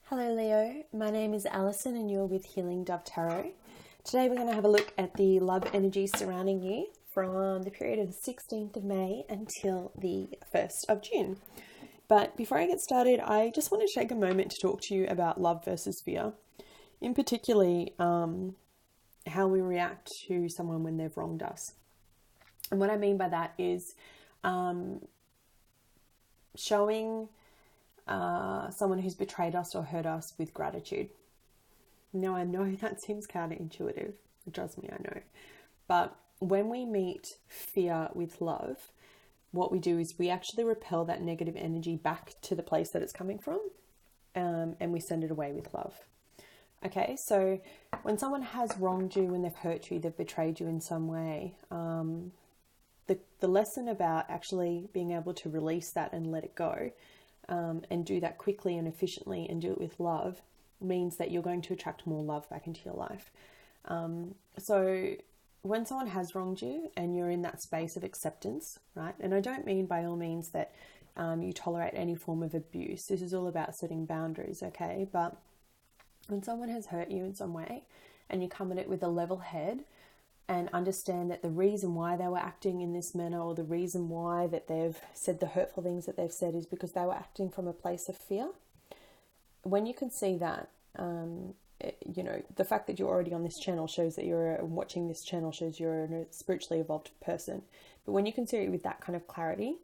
Hello Leo, my name is Alison and you're with Healing Dove Tarot. Today we're going to have a look at the love energy surrounding you from the period of the 16th of May until the 1st of June. But before I get started, I just want to take a moment to talk to you about love versus fear. In particularly, how we react to someone when they've wronged us. And what I mean by that is showing someone who's betrayed us or hurt us with gratitude. Now, I know that seems counterintuitive. Trust me, I know. But when we meet fear with love, what we do is we actually repel that negative energy back to the place that it's coming from, and we send it away with love. Okay, so when someone has wronged you, when they've hurt you, they've betrayed you in some way, the lesson about actually being able to release that and let it go, and do that quickly and efficiently and do it with love, means that you're going to attract more love back into your life. So when someone has wronged you and you're in that space of acceptance, right? And I don't mean by all means that you tolerate any form of abuse. This is all about setting boundaries, okay? But when someone has hurt you in some way and you come at it with a level head and understand that the reason why they were acting in this manner, or the reason why that they've said the hurtful things that they've said, is because they were acting from a place of fear. When you can see that, the fact that you're already on this channel shows that you're watching this channel shows you're a spiritually evolved person. But when you can see it with that kind of clarity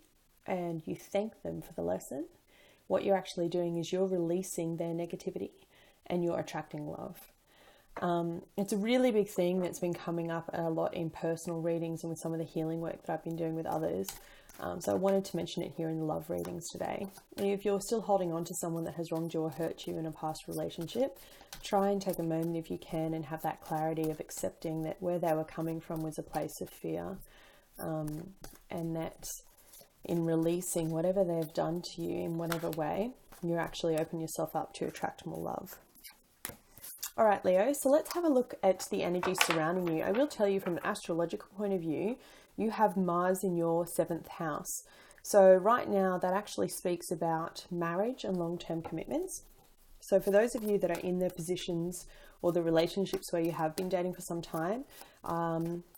and you thank them for the lesson, what you're actually doing is you're releasing their negativity and you're attracting love. It's a really big thing that's been coming up a lot in personal readings and with some of the healing work that I've been doing with others. So I wanted to mention it here in the love readings today. If you're still holding on to someone that has wronged you or hurt you in a past relationship, try and take a moment if you can and have that clarity of accepting that where they were coming from was a place of fear, and that in releasing whatever they've done to you in whatever way, you're actually opening yourself up to attract more love. All right, Leo, so let's have a look at the energy surrounding you. I will tell you from an astrological point of view, you have Mars in your 7th house. So right now that actually speaks about marriage and long-term commitments. So for those of you that are in the positions or the relationships where you have been dating for some time,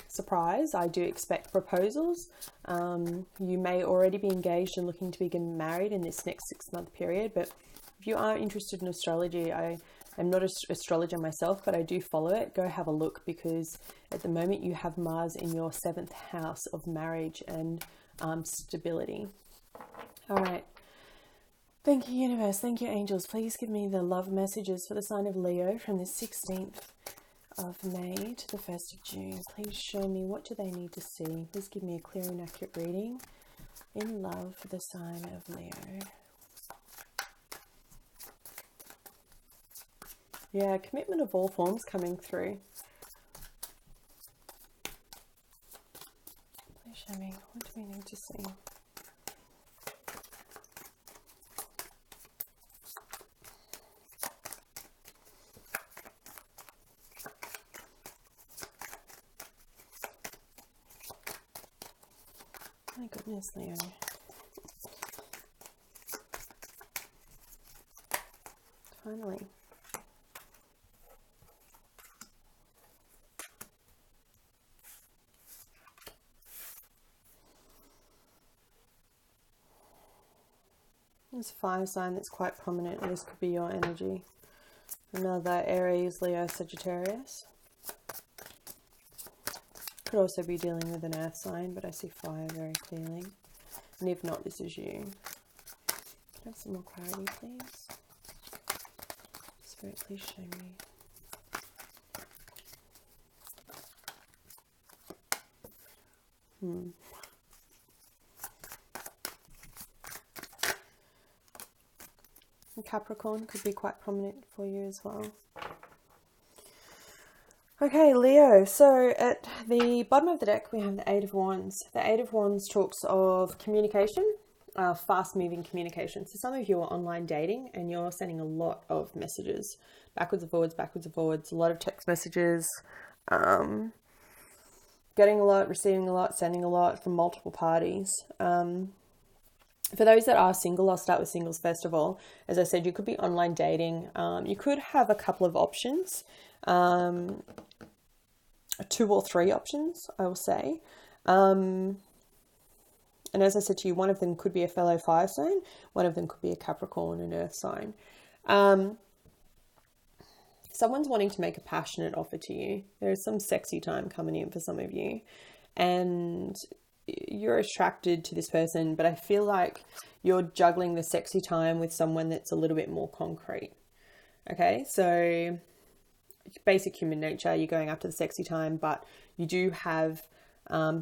surprise, I do expect proposals. You may already be engaged and looking to be married in this next 6-month period, but if you are interested in astrology, I'm not an astrologer myself, but I do follow it. Go have a look, because at the moment you have Mars in your 7th house of marriage and stability. All right. Thank you, universe. Thank you, angels. Please give me the love messages for the sign of Leo from the 16th of May to the 1st of June. Please show me, what do they need to see? Please give me a clear and accurate reading in love for the sign of Leo. Yeah, commitment of all forms coming through. Please show me, what do we need to see? My goodness, Leo. Finally. There's a fire sign that's quite prominent, and this could be your energy. Another Aries, Leo, Sagittarius. Could also be dealing with an earth sign, but I see fire very clearly. And if not, this is you. Can I have some more clarity, please? Spirit, please show me. Capricorn could be quite prominent for you as well. Okay, Leo, so at the bottom of the deck we have the Eight of Wands. The Eight of Wands talks of communication, fast-moving communication. So some of you are online dating and you're sending a lot of messages, backwards and forwards, a lot of text messages, getting a lot, receiving a lot, sending a lot from multiple parties. For those that are single, I'll start with singles first of all. As I said, you could be online dating. You could have a couple of options, 2 or 3 options, I will say. And as I said to you, one of them could be a fellow fire sign, one of them could be a Capricorn, an earth sign. Someone's wanting to make a passionate offer to you. There's some sexy time coming in for some of you, and you're attracted to this person, but I feel like you're juggling the sexy time with someone that's a little bit more concrete. Okay, so basic human nature, you're going after the sexy time, but you do have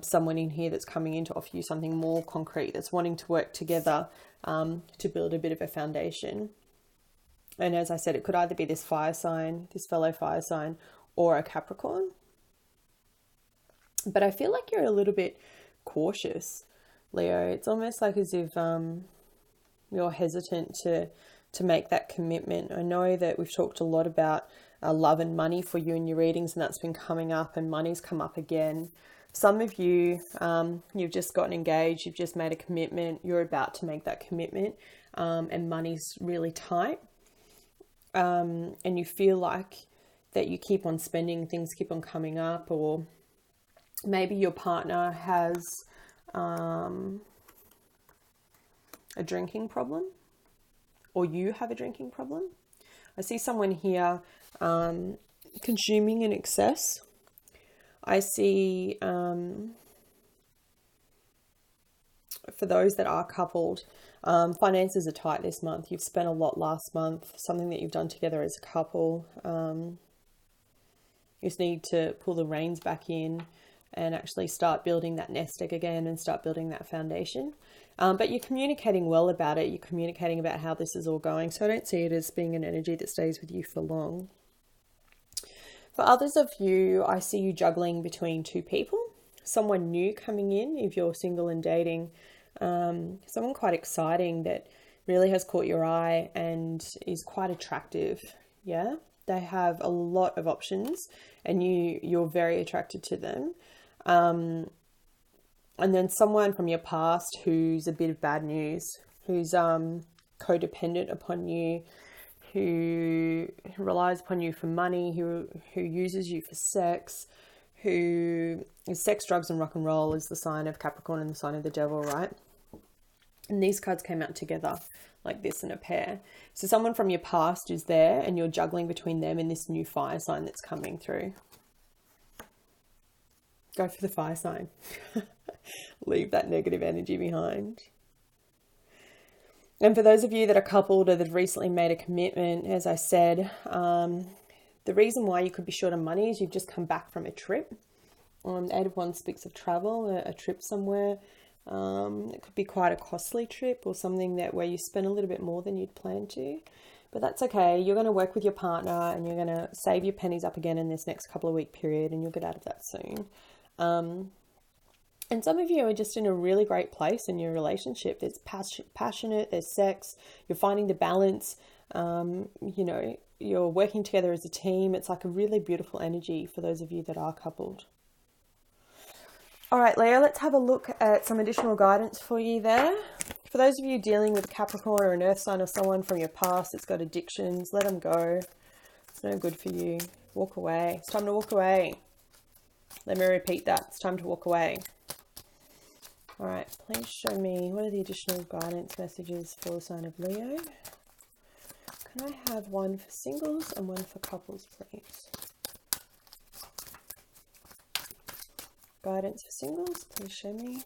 someone in here that's coming in to offer you something more concrete, that's wanting to work together to build a bit of a foundation. And as I said, it could either be this fire sign, this fellow fire sign, or a Capricorn. But I feel like you're a little bit cautious, Leo. It's almost like as if you're hesitant to make that commitment. I know that we've talked a lot about love and money for you in your readings, and that's been coming up, and money's come up again. Some of you, you've just gotten engaged, you've just made a commitment, you're about to make that commitment, and money's really tight. And you feel like that you keep on spending, things keep on coming up, or maybe your partner has a drinking problem, or you have a drinking problem. I see someone here consuming in excess. I see, for those that are coupled, finances are tight this month. You've spent a lot last month, something that you've done together as a couple. You just need to pull the reins back in and actually start building that nest egg again and start building that foundation. But you're communicating well about it. You're communicating about how this is all going. So I don't see it as being an energy that stays with you for long. For others of you, I see you juggling between 2 people. Someone new coming in, if you're single and dating. Someone quite exciting that really has caught your eye and is quite attractive. Yeah, they have a lot of options, and you're very attracted to them. And then someone from your past who's a bit of bad news, who's codependent upon you, who relies upon you for money, who uses you for sex, who is sex, drugs, and rock and roll is the sign of Capricorn and the sign of the devil, right? And these cards came out together like this in a pair. So someone from your past is there, and you're juggling between them and this new fire sign that's coming through. Go for the fire sign. Leave that negative energy behind. And for those of you that are coupled or that have recently made a commitment, as I said, the reason why you could be short on money is you've just come back from a trip. 8 of Wands speaks of travel, a trip somewhere. It could be quite a costly trip, or something that where you spend a little bit more than you'd planned to. But that's okay. You're going to work with your partner, and you're going to save your pennies up again in this next couple of week period, and you'll get out of that soon. And some of you are just in a really great place in your relationship. There's passionate, there's sex, you're finding the balance, you know, you're working together as a team. It's like a really beautiful energy for those of you that are coupled. All right, Leo, let's have a look at some additional guidance for you there. For those of you dealing with a Capricorn or an earth sign or someone from your past that's got addictions, let them go. It's no good for you. Walk away. It's time to walk away. Let me repeat that. It's time to walk away. All right, please show me what are the additional guidance messages for the sign of Leo. Can I have one for singles and one for couples, please? Guidance for singles, please show me.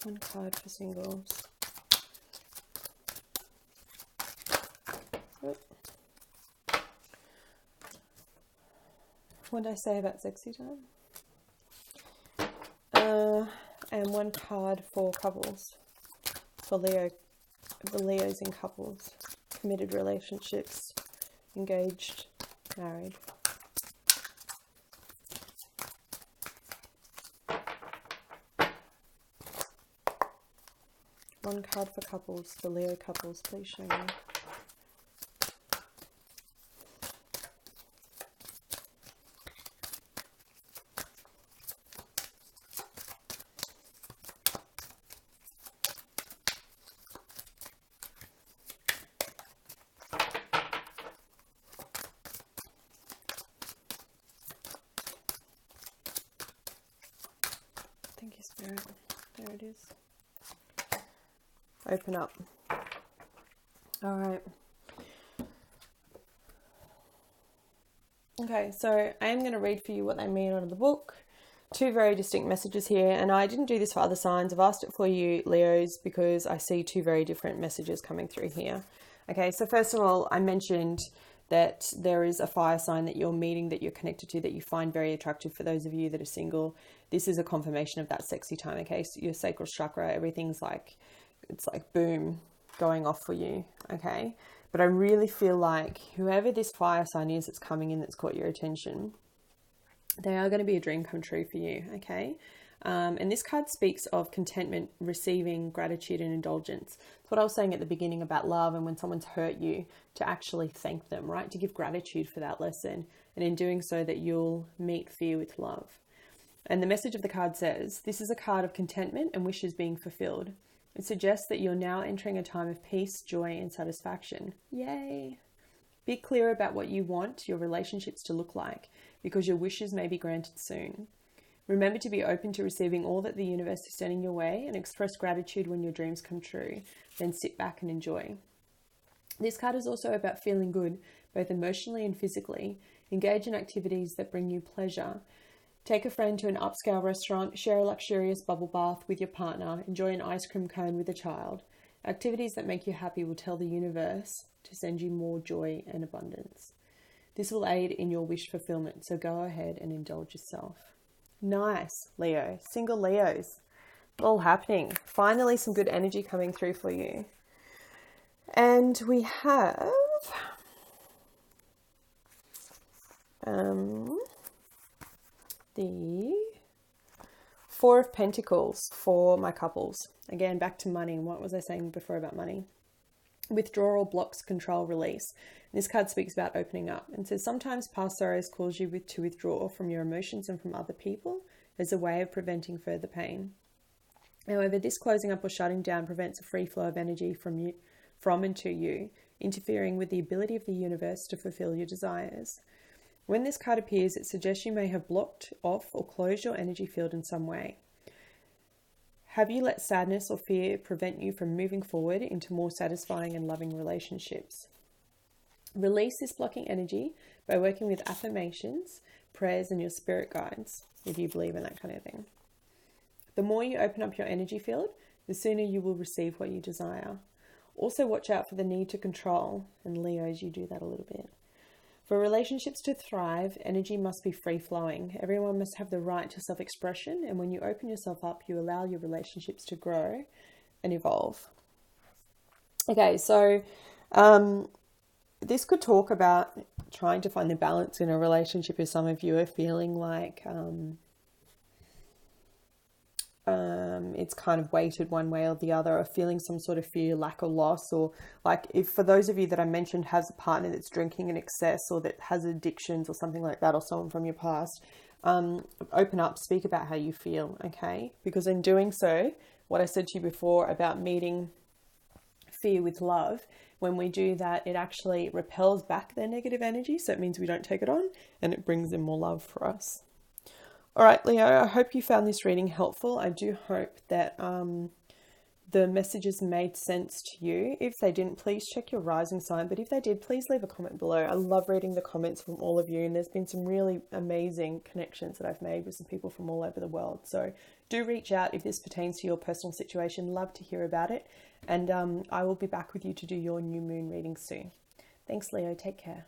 One card for singles. What did I say about sexy time? And one card for couples. For Leo, the Leos in couples. Committed relationships. Engaged. Married. One card for couples. For Leo couples, please show me. Thank you, Spirit. There it is. Open up. All right. Okay, so I am going to read for you what they mean out of the book. Two very distinct messages here, and I didn't do this for other signs. I've asked it for you, Leos, because I see two very different messages coming through here. Okay, so first of all, I mentioned that there is a fire sign that you're meeting, that you're connected to, that you find very attractive. For those of you that are single, this is a confirmation of that sexy time. Okay, so your sacral chakra, everything's like, it's like boom, going off for you. Okay, but I really feel like whoever this fire sign is that's coming in, that's caught your attention, they are going to be a dream come true for you. Okay, and this card speaks of contentment, receiving, gratitude, and indulgence. It's what I was saying at the beginning about love, and when someone's hurt you, to actually thank them, right? To give gratitude for that lesson, and in doing so, that you'll meet fear with love. And the message of the card says, this is a card of contentment and wishes being fulfilled. It suggests that you're now entering a time of peace, joy, and satisfaction. Yay! Be clear about what you want your relationships to look like, because your wishes may be granted soon. Remember to be open to receiving all that the universe is sending your way, and express gratitude when your dreams come true. Then sit back and enjoy. This card is also about feeling good, both emotionally and physically. Engage in activities that bring you pleasure. Take a friend to an upscale restaurant, share a luxurious bubble bath with your partner, enjoy an ice cream cone with a child. Activities that make you happy will tell the universe to send you more joy and abundance. This will aid in your wish fulfillment, so go ahead and indulge yourself. Nice, Leo. Single Leos. All happening. Finally, some good energy coming through for you. And we have the Four of Pentacles for my couples. Again, back to money. What was I saying before about money? Withdrawal, blocks, control, release. This card speaks about opening up and says sometimes past sorrows cause you to withdraw from your emotions and from other people as a way of preventing further pain. However, this closing up or shutting down prevents a free flow of energy from and to you, interfering with the ability of the universe to fulfill your desires. When this card appears, it suggests you may have blocked off or closed your energy field in some way. Have you let sadness or fear prevent you from moving forward into more satisfying and loving relationships? Release this blocking energy by working with affirmations, prayers, and your spirit guides, if you believe in that kind of thing. The more you open up your energy field, the sooner you will receive what you desire. Also watch out for the need to control, and Leos, you do that a little bit. For relationships to thrive, energy must be free-flowing. Everyone must have the right to self-expression, and when you open yourself up, you allow your relationships to grow and evolve. Okay, so this could talk about trying to find the balance in a relationship if some of you are feeling like it's kind of weighted one way or the other, or feeling some sort of fear, lack or loss, or like if for those of you that I mentioned has a partner that's drinking in excess or that has addictions or something like that, or someone from your past, open up, speak about how you feel, okay? Because in doing so, what I said to you before about meeting fear with love, when we do that, it actually repels back their negative energy, so it means we don't take it on, and it brings in more love for us. All right, Leo, I hope you found this reading helpful. I do hope that the messages made sense to you. If they didn't, please check your rising sign. But if they did, please leave a comment below. I love reading the comments from all of you. And there's been some really amazing connections that I've made with some people from all over the world. So do reach out if this pertains to your personal situation. Love to hear about it. And I will be back with you to do your new moon reading soon. Thanks, Leo. Take care.